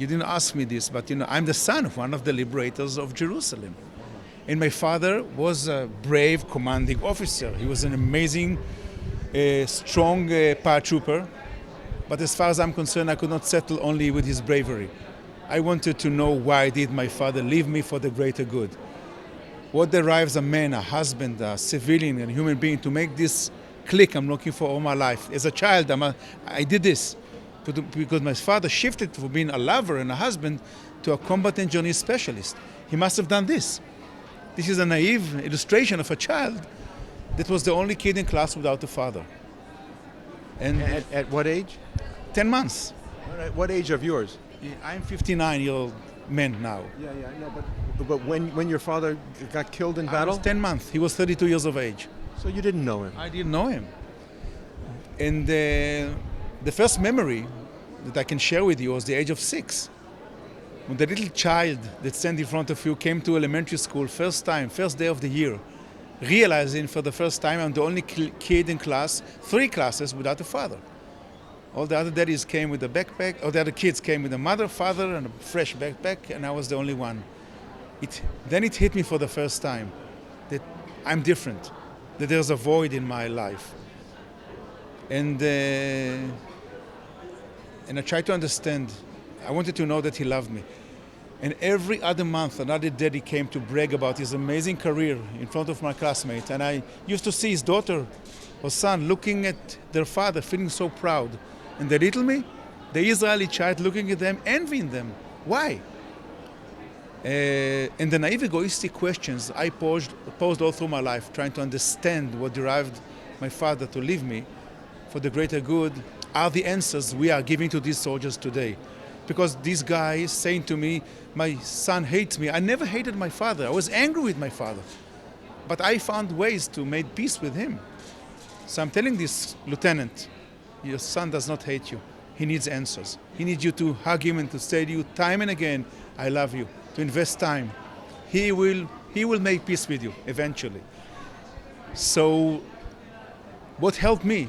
you didn't ask me this, but I'm the son of one of the liberators of Jerusalem. And my father was a brave commanding officer. He was an amazing, strong paratrooper. But as far as I'm concerned, I could not settle only with his bravery. I wanted to know why did my father leave me for the greater good. What derives a man, a husband, a civilian, and a human being to make this click I'm looking for all my life. As a child, I did this because my father shifted from being a lover and a husband to a combat engineer specialist. He must have done this. This is a naive illustration of a child that was the only kid in class without a father. And at what age? 10 months. All right. What age of yours? I'm 59-year-old man now. Yeah, no, but when your father got killed in battle? I was 10 months. He was 32 years of age. So you didn't know him? I didn't know him. And the first memory that I can share with you was the age of 6. When the little child that stands in front of you came to elementary school first day of the year, realizing for the first time I'm the only kid in class, 3 classes without a father. All the other daddies came with a backpack, or the other kids came with a mother, father, and a fresh backpack, and I was the only one. Then it hit me for the first time that I'm different, that there's a void in my life. And I tried to understand. I wanted to know that he loved me. And every other month, another daddy came to brag about his amazing career in front of my classmates. And I used to see his daughter or son looking at their father, feeling so proud. And the little me, the Israeli child, looking at them, envying them. Why? And the naive, egoistic questions I posed all through my life, trying to understand what derived my father to leave me for the greater good, are the answers we are giving to these soldiers today. Because these guys saying to me, my son hates me. I never hated my father. I was angry with my father. But I found ways to make peace with him. So I'm telling this lieutenant, your son does not hate you. He needs answers. He needs you to hug him and to say to you time and again, I love you, to invest time. He will make peace with you eventually. So what helped me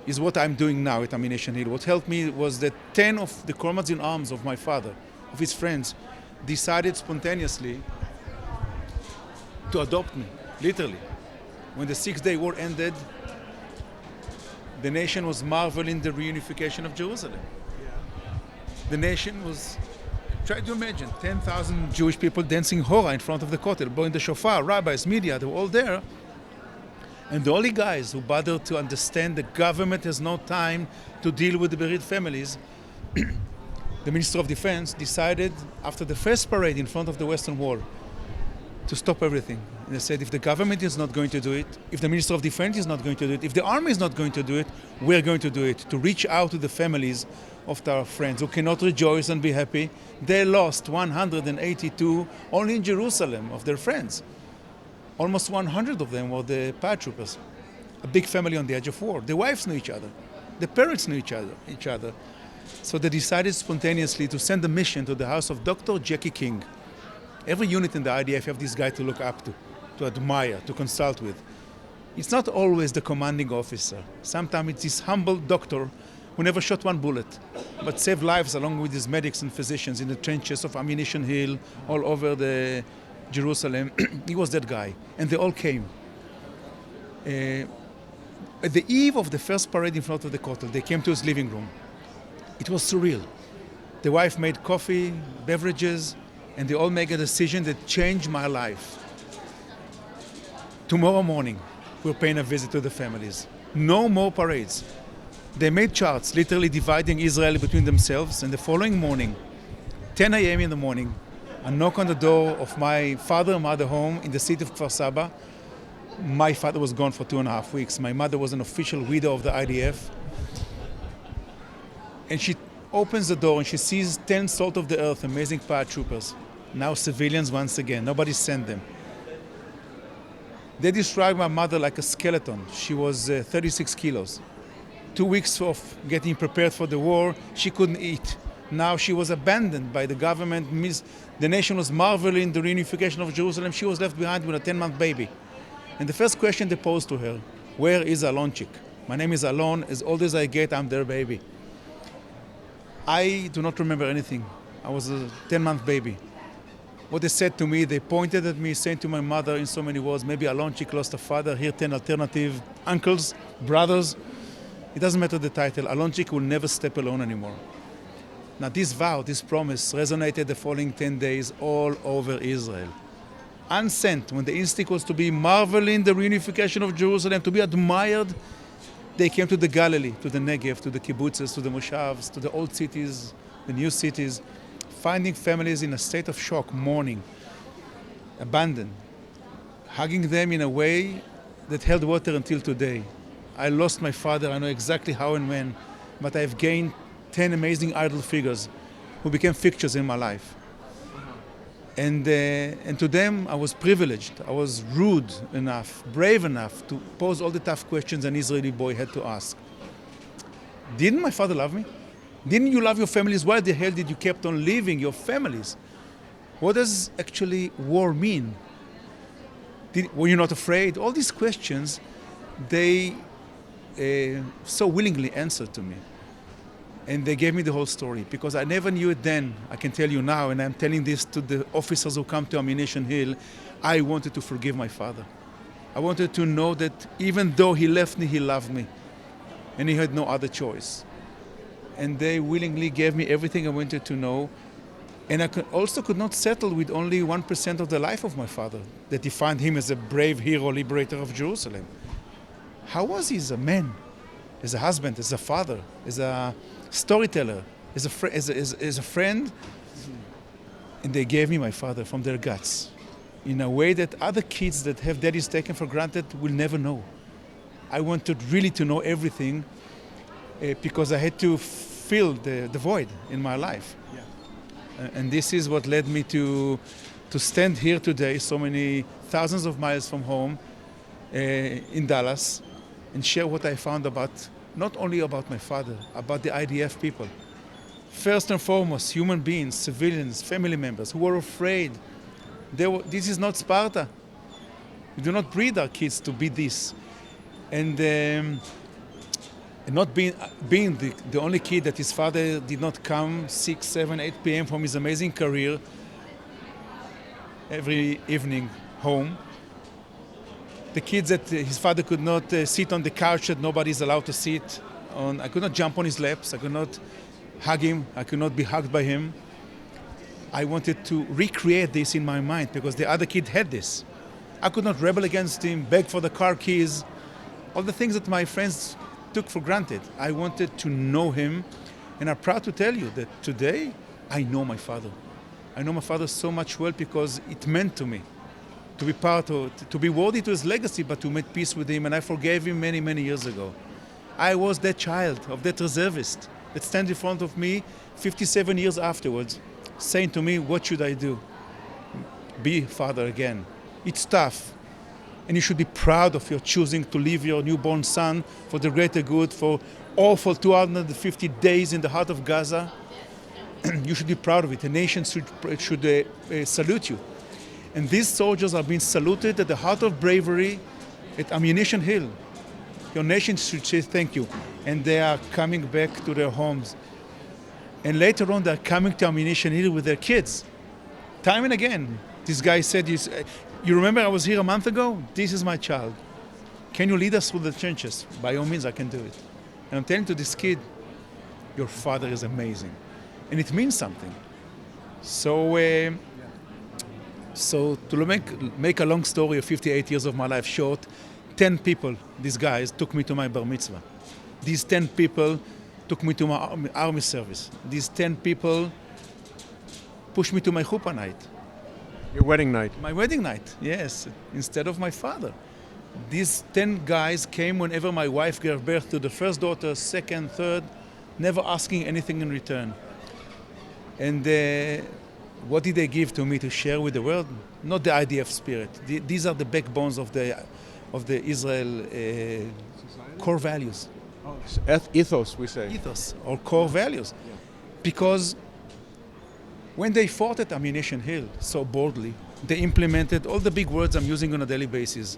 is what I'm doing now at Ammunition Hill. What helped me was that 10 of the comrades in arms of my father, of his friends, decided spontaneously to adopt me, literally. When the 6-day war ended, the nation was marveling the reunification of Jerusalem. The nation was, try to imagine, 10,000 Jewish people dancing hora in front of the Kotel, blowing the shofar, rabbis, media, they were all there. And the only guys who bothered to understand the government has no time to deal with the bereaved families, the Minister of Defense decided after the first parade in front of the Western Wall to stop everything. And they said, if the government is not going to do it, if the Minister of Defense is not going to do it, if the army is not going to do it, we're going to do it, to reach out to the families of our friends who cannot rejoice and be happy. They lost 182 only in Jerusalem of their friends. Almost 100 of them were the paratroopers. A big family on the edge of war. The wives knew each other. The parents knew each other. So they decided spontaneously to send a mission to the house of Dr. Jackie King. Every unit in the IDF have this guy to look up to admire, to consult with. It's not always the commanding officer. Sometimes it's this humble doctor who never shot one bullet, but saved lives along with his medics and physicians in the trenches of Ammunition Hill, all over the Jerusalem. He was that guy, and they all came. At the eve of the first parade in front of the Kotel, they came to his living room. It was surreal. The wife made coffee, beverages, and they all made a decision that changed my life. Tomorrow morning, we're paying a visit to the families. No more parades. They made charts, literally dividing Israel between themselves, and the following morning, 10 a.m. in the morning, a knock on the door of my father and mother home in the city of Kfar Saba. My father was gone for 2.5 weeks. My mother was an official widow of the IDF. And she opens the door and she sees 10 salt of the earth, amazing paratroopers. Now civilians once again. Nobody sent them. They described my mother like a skeleton. She was 36 kilos. 2 weeks of getting prepared for the war, she couldn't eat. Now she was abandoned by the government. The nation was marveling the reunification of Jerusalem. She was left behind with a 10-month baby. And the first question they posed to her, where is Alonchik? My name is Alon. As old as I get, I'm their baby. I do not remember anything. I was a 10-month baby. What they said to me, they pointed at me, saying to my mother in so many words, maybe Alonchik lost a father, here 10 alternative uncles, brothers. It doesn't matter the title, Alonchik will never step alone anymore. Now this vow, this promise resonated the following 10 days all over Israel. Unsent, when the instinct was to be marveling the reunification of Jerusalem, to be admired, they came to the Galilee, to the Negev, to the kibbutzes, to the moshavs, to the old cities, the new cities, finding families in a state of shock, mourning, abandoned, hugging them in a way that held water until today. I lost my father, I know exactly how and when, but I've gained 10 amazing idol figures who became fixtures in my life. And to them, I was privileged. I was rude enough, brave enough to pose all the tough questions an Israeli boy had to ask. Didn't my father love me? Didn't you love your families? Why the hell did you keep on leaving your families? What does actually war mean? Were you not afraid? All these questions, they so willingly answered to me. And they gave me the whole story because I never knew it then. I can tell you now, and I'm telling this to the officers who come to Ammunition Hill, I wanted to forgive my father. I wanted to know that even though he left me, he loved me. And he had no other choice. And they willingly gave me everything I wanted to know. And I also could not settle with only 1% of the life of my father that defined him as a brave hero, liberator of Jerusalem. How was he as a man, as a husband, as a father, as a storyteller, as a friend? And they gave me my father from their guts in a way that other kids that have daddies taken for granted will never know. I wanted really to know everything because I had to fill the void in my life. Yeah. And this is what led me to stand here today, so many thousands of miles from home in Dallas, and share what I found about, not only about my father, about the IDF people. First and foremost, human beings, civilians, family members who were afraid. This is not Sparta. We do not breed our kids to be this. And not being the only kid that his father did not come 6, 7, 8 p.m. from his amazing career every evening home. The kids that his father could not sit on the couch that nobody's allowed to sit on. I could not jump on his laps. I could not hug him. I could not be hugged by him. I wanted to recreate this in my mind because the other kid had this. I could not rebel against him, beg for the car keys, all the things that my friends took for granted. I wanted to know him, and I'm proud to tell you that today I know my father. I know my father so much well because it meant to me to be part of, to be worthy to his legacy, but to make peace with him, and I forgave him many, many years ago. I was that child of that reservist that stands in front of me 57 years afterwards, saying to me, what should I do? Be father again. It's tough. And you should be proud of your choosing to leave your newborn son for the greater good, for awful 250 days in the heart of Gaza. You should be proud of it. The nation should salute you. And these soldiers are being saluted at the heart of bravery at Ammunition Hill. Your nation should say thank you. And they are coming back to their homes. And later on, they're coming to Ammunition Hill with their kids. Time and again, this guy said, you remember I was here a month ago? This is my child. Can you lead us through the trenches? By all means, I can do it. And I'm telling to this kid, your father is amazing. And it means something. So to make a long story of 58 years of my life short, 10 people, these guys, took me to my bar mitzvah. These 10 people took me to my army service. These 10 people pushed me to my chuppah night. Your wedding night. My wedding night, yes, instead of my father. These 10 guys came whenever my wife gave birth to the first daughter, second, third, never asking anything in return. And what did they give to me to share with the world? Not the IDF spirit. These are the backbones of the Israel core values. Ethos, we say. Ethos, or core values. Yeah. Because when they fought at Ammunition Hill so boldly, they implemented all the big words I'm using on a daily basis.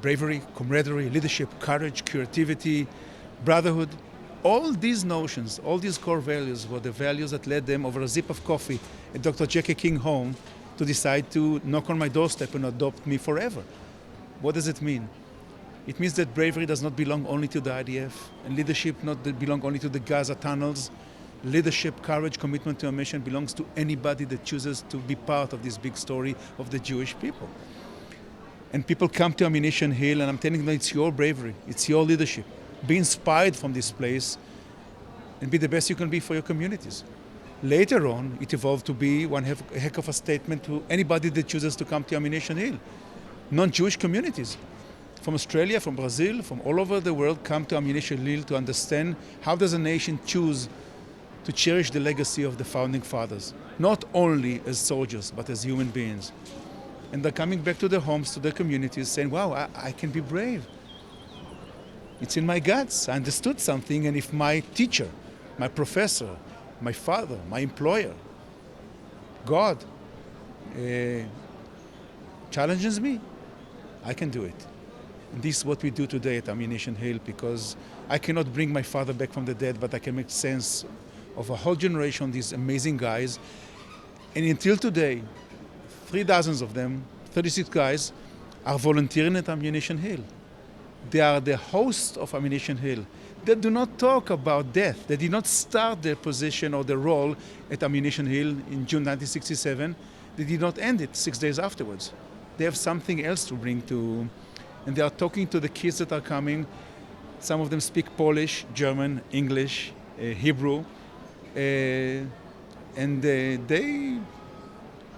Bravery, camaraderie, leadership, courage, creativity, brotherhood. All these notions, all these core values were the values that led them over a sip of coffee at Dr. Jackie King home to decide to knock on my doorstep and adopt me forever. What does it mean? It means that bravery does not belong only to the IDF, and leadership not belong only to the Gaza tunnels. Leadership, courage, commitment to a mission belongs to anybody that chooses to be part of this big story of the Jewish people. And people come to Ammunition Hill, and I'm telling them it's your bravery, it's your leadership. Be inspired from this place and be the best you can be for your communities. Later on, it evolved to be one heck of a statement to anybody that chooses to come to Ammunition Hill. Non-Jewish communities from Australia, from Brazil, from all over the world come to Ammunition Hill to understand how does a nation choose to cherish the legacy of the founding fathers, not only as soldiers, but as human beings. And they're coming back to their homes, to their communities, saying, wow, I can be brave. It's in my guts. I understood something, and if my teacher, my professor, my father, my employer, God, challenges me, I can do it. And this is what we do today at Ammunition Hill, because I cannot bring my father back from the dead, but I can make sense of a whole generation of these amazing guys. And until today, 3 dozens of them, 36 guys, are volunteering at Ammunition Hill. They are the hosts of Ammunition Hill. They do not talk about death. They did not start their position or their role at Ammunition Hill in June 1967. They did not end it 6 days afterwards. They have something else to bring to, and they are talking to the kids that are coming. Some of them speak Polish, German, English, Hebrew, and they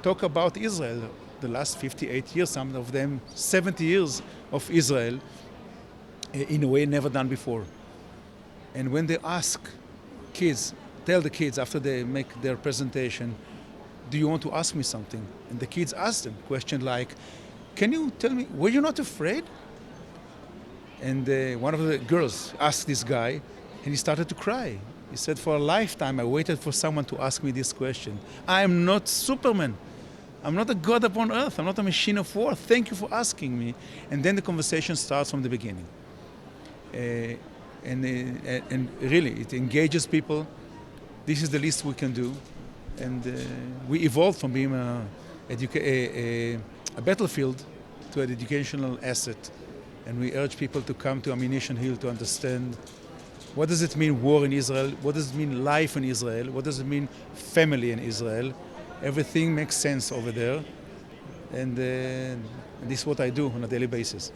talk about Israel, the last 58 years, some of them 70 years of Israel, in a way never done before. And when they ask kids, tell the kids after they make their presentation, do you want to ask me something? And the kids ask them question like, can you tell me, were you not afraid? And one of the girls asked this guy, and he started to cry. He said, for a lifetime, I waited for someone to ask me this question. I am not Superman. I'm not a god upon earth. I'm not a machine of war. Thank you for asking me. And then the conversation starts from the beginning. And really, it engages people. This is the least we can do. And we evolved from being a battlefield to an educational asset. And we urge people to come to Ammunition Hill to understand what does it mean war in Israel, what does it mean life in Israel, what does it mean family in Israel. Everything makes sense over there. And this is what I do on a daily basis.